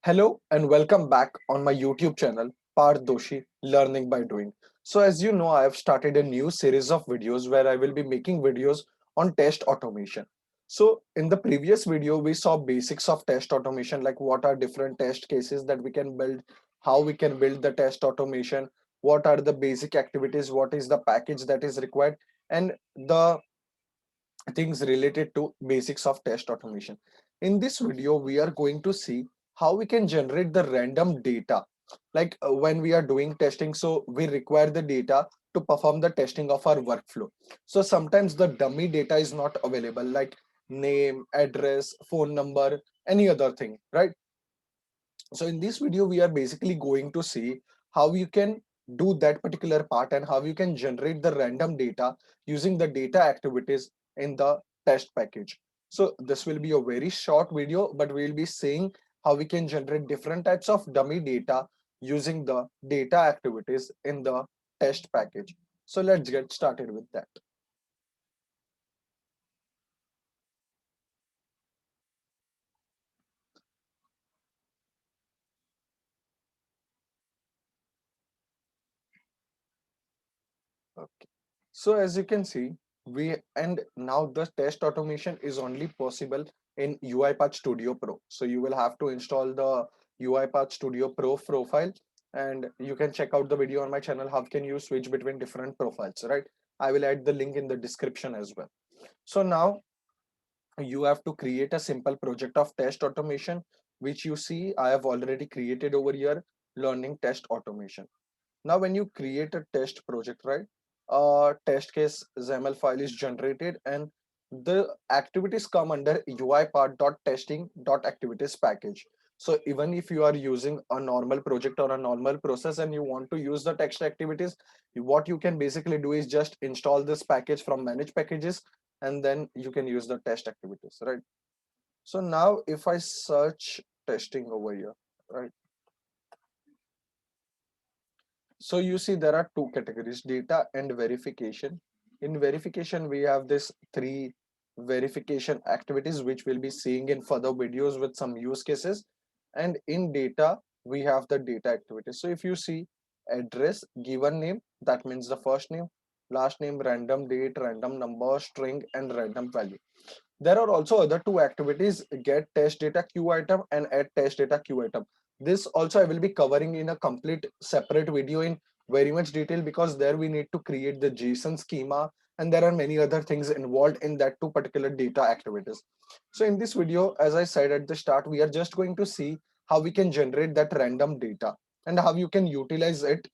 Hello and welcome back on my YouTube channel, Parth Doshi Learning by Doing. So, as you know, I have started a new series of videos where I will be making videos on test automation. So, in the previous video, we saw basics of test automation, like what are different test cases that we can build, how we can build the test automation, what are the basic activities, what is the package that is required, and the things related to basics of test automation. In this video, we are going to see how we can generate the random data. Like when we are doing testing, so we require the data to perform the testing of our workflow. So sometimes the dummy data is not available, like name, address, phone number, any other thing, right? So in this video, we are basically going to see how you can do that particular part and how you can generate the random data using the data activities in the test package. So this will be a very short video, but we'll be seeing how we can generate different types of dummy data using the data activities in the test package. So let's get started with that. Okay. So as you can see, we and now the test automation is only possible in UiPath Studio Pro. So you will have to install the UiPath Studio Pro profile, and you can check out the video on my channel. How can you switch between different profiles, right? I will add the link in the description as well. So now you have to create a simple project of test automation, which you see I have already created over here, learning test automation. Now, when you create a test project, right, a test case XAML file is generated and the activities come under uipath.testing.activities package. So even if you are using a normal project or a normal process and you want to use the text activities, what you can basically do is just install this package from manage packages and then you can use the test activities, right? So now if I search testing over here, right? So you see there are two categories, data and verification. In verification, we have this three verification activities, which we'll be seeing in further videos with some use cases. And in data, we have the data activities. So if you see address, given name, that means the first name, last name, random date, random number, string, and random value. There are also other two activities, get test data queue item and add test data queue item. This also I will be covering in a complete separate video in very much detail, because there we need to create the JSON schema and there are many other things involved in that two particular data activities. So in this video, as I said at the start, we are just going to see how we can generate that random data and how you can utilize it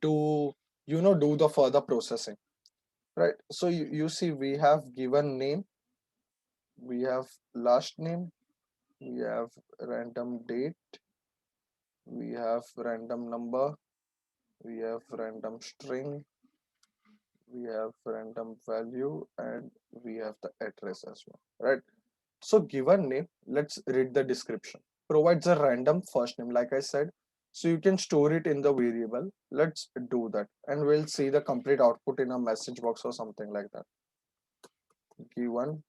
to do the further processing, right? So you see we have given name, we have last name, we have random date, we have random number, we have random string, we have random value, and we have the address as well, right? So given name, let's read the description. Provides a random first name, like I said, so you can store it in the variable. Let's do that and we'll see the complete output in a message box or something like that. Given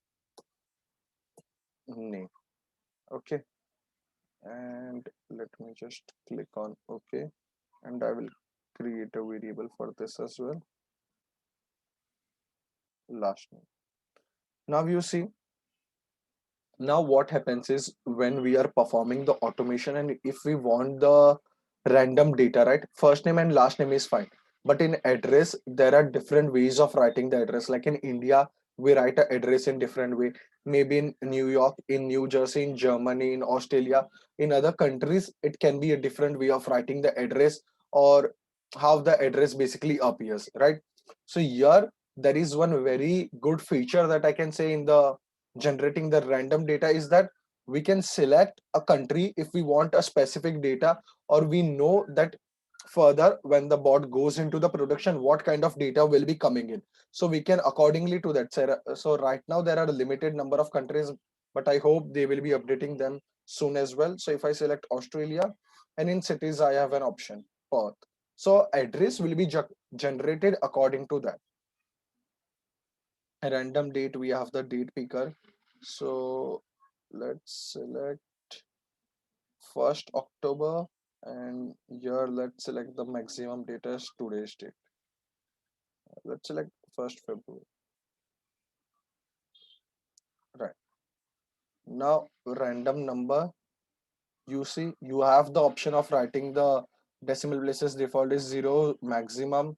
name. Okay, and let me just click on OK, and I will create a variable for this as well, last name. Now you see, now what happens is when we are performing the automation and if we want the random data, right, first name and last name is fine, but in address there are different ways of writing the address. Like in India, we write a address in different way, maybe in New York, in New Jersey, in Germany, in Australia, in other countries it can be a different way of writing the address, or how the address basically appears, right? So here there is one very good feature that I can say in the generating the random data, is that we can select a country if we want a specific data, or we know that further when the bot goes into the production what kind of data will be coming in, so we can accordingly to that. So right now there are a limited number of countries, but I hope they will be updating them soon as well. So if I select Australia, and in cities I have an option Perth, so address will be generated according to that. A random date, we have the date picker. So let's select 1st October, and here let's select the maximum data as today's date. Let's select 1st February. Right. Now random number, you see you have the option of writing the decimal places. Default is 0, maximum,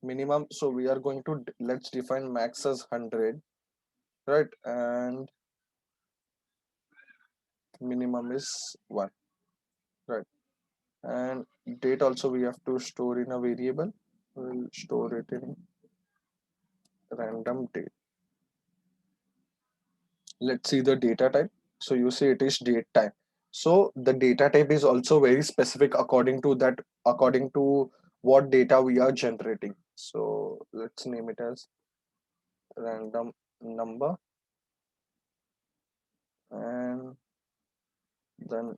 minimum. So we are going to let's define max as 100, right? And minimum is 1, right? And date also we have to store in a variable. We'll store it in random date. Let's see the data type. So you see it is date type. So the data type is also very specific according to that, according to what data we are generating. So let's name it as random number, and then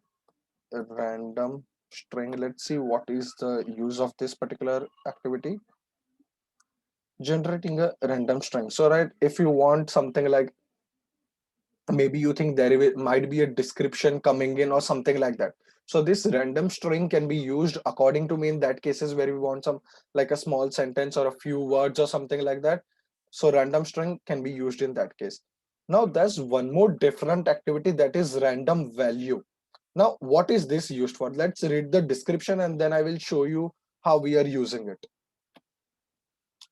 a random string. Let's see what is the use of this particular activity. Generating a random string. So right, if you want something like, maybe you think might be a description coming in or something like that, so this random string can be used according to me in that cases where we want some like a small sentence or a few words or something like that. So random string can be used in that case. Now there's one more different activity, that is random value. Now what is this used for? Let's read the description and then I will show you how we are using it.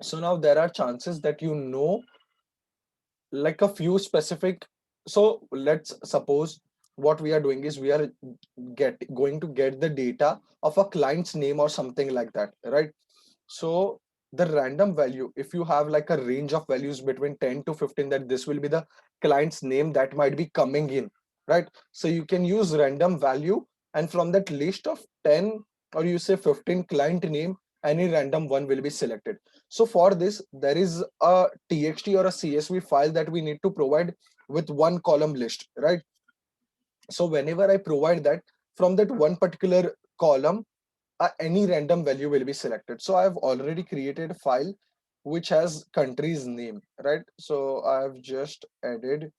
So now there are chances that like a few specific. So let's suppose what we are doing is we are going to get the data of a client's name or something like that, right? So the random value, if you have like a range of values between 10 to 15, that this will be the client's name that might be coming in, right? So you can use random value, and from that list of 10 or you say 15 client name, any random one will be selected. So for this there is a txt or a csv file that we need to provide with one column list, right? So whenever I provide that, from that one particular column, any random value will be selected. So I've already created a file which has country's name, right? So I've just added.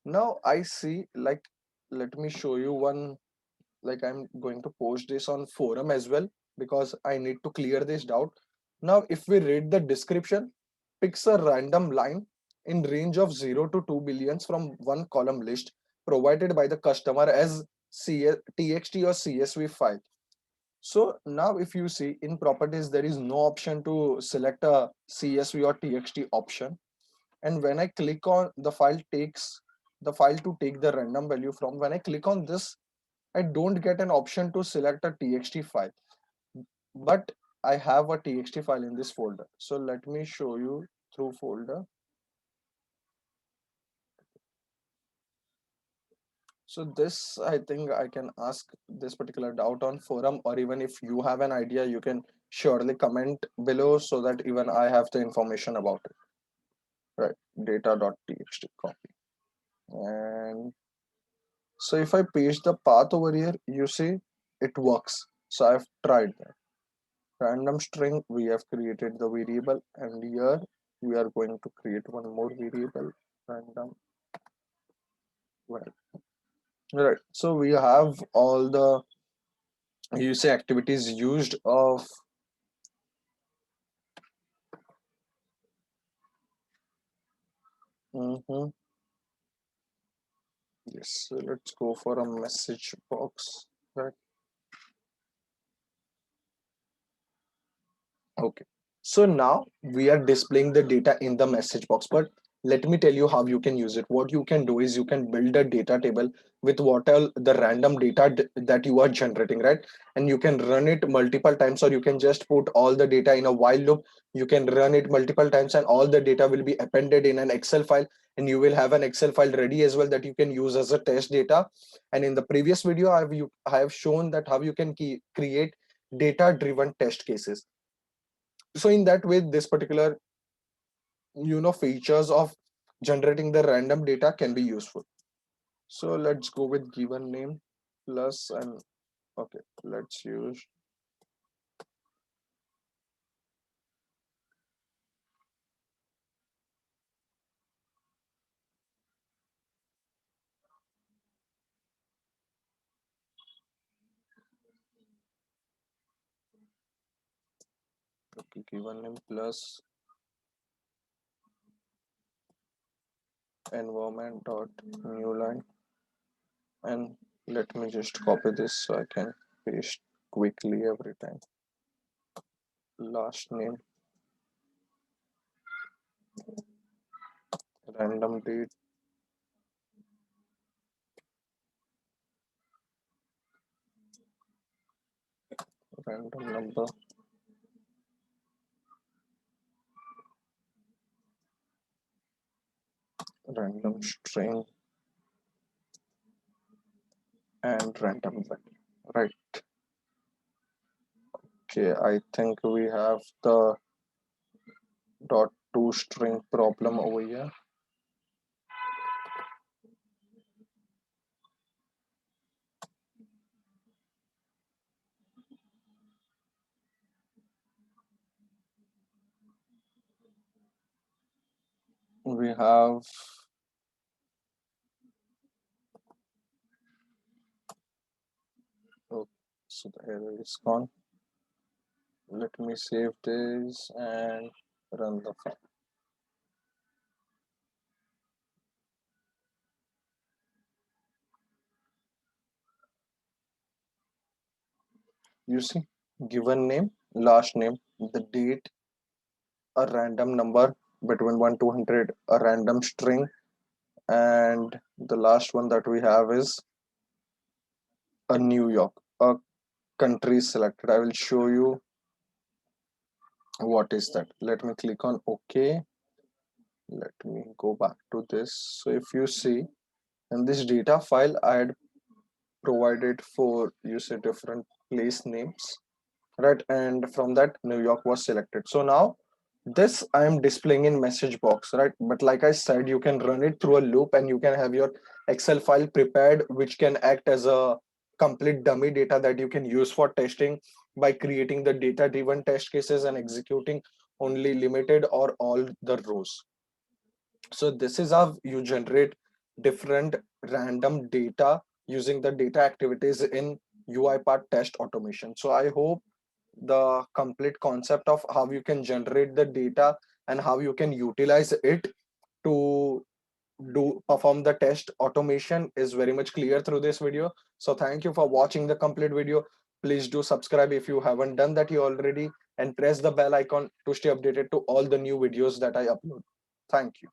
Now I see, like, let me show you one, like I'm going to post this on forum as well because I need to clear this doubt. Now if we read the description, picks a random line in range of 0 to 2 billions from one column list provided by the customer as txt or csv file. So now if you see in properties, there is no option to select a CSV or TXT option. And when I click on the file takes the file to take the random value from, when I click on this, I don't get an option to select a TXT file, but I have a TXT file in this folder. So let me show you through folder. So this, I think I can ask this particular doubt on forum, or even if you have an idea, you can surely comment below so that even I have the information about it. Right, data.txt copy. And so if I paste the path over here, you see it works. So I've tried that. Random string, we have created the variable, and here we are going to create one more variable, random. Well, right. So we have all the, you say, activities used of. Mhm. Yes, so let's go for a message box. Right. Okay. So now we are displaying the data in the message box, but let me tell you how you can use it. What you can do is you can build a data table with what all the random data that you are generating, right? And you can run it multiple times, or you can just put all the data in a while loop. You can run it multiple times, and all the data will be appended in an Excel file, and you will have an Excel file ready as well that you can use as a test data. And in the previous video, I have shown that how you can create data driven test cases. So in that way, this particular features of generating the random data can be useful. So let's go with given name plus, and okay, let's use. given name plus environment dot new line, and let me just copy this so I can paste quickly every time. Last name, random date, random number, random string, and random value. Right. Okay, I think we have the dot to string problem over here. We have, oh, so the error is gone. Let me save this and run the file. You see, given name, last name, the date, a random number between 1 to 100, a random string, and the last one that we have is a New York, a country is selected. I will show you what is that. Let me click on OK. Let me go back to this. So if you see in this data file, I had provided for different place names, right? And from that, New York was selected. So now this I am displaying in message box, right? But like I said, you can run it through a loop and you can have your Excel file prepared, which can act as a complete dummy data that you can use for testing by creating the data driven test cases and executing only limited or all the rows. So this is how you generate different random data using the data activities in UiPath test automation. So I hope the complete concept of how you can generate the data and how you can utilize it to do perform the test automation is very much clear through this video. So thank you for watching the complete video. Please do subscribe if you haven't done that you already, and press the bell icon to stay updated to all the new videos that I upload. Thank you.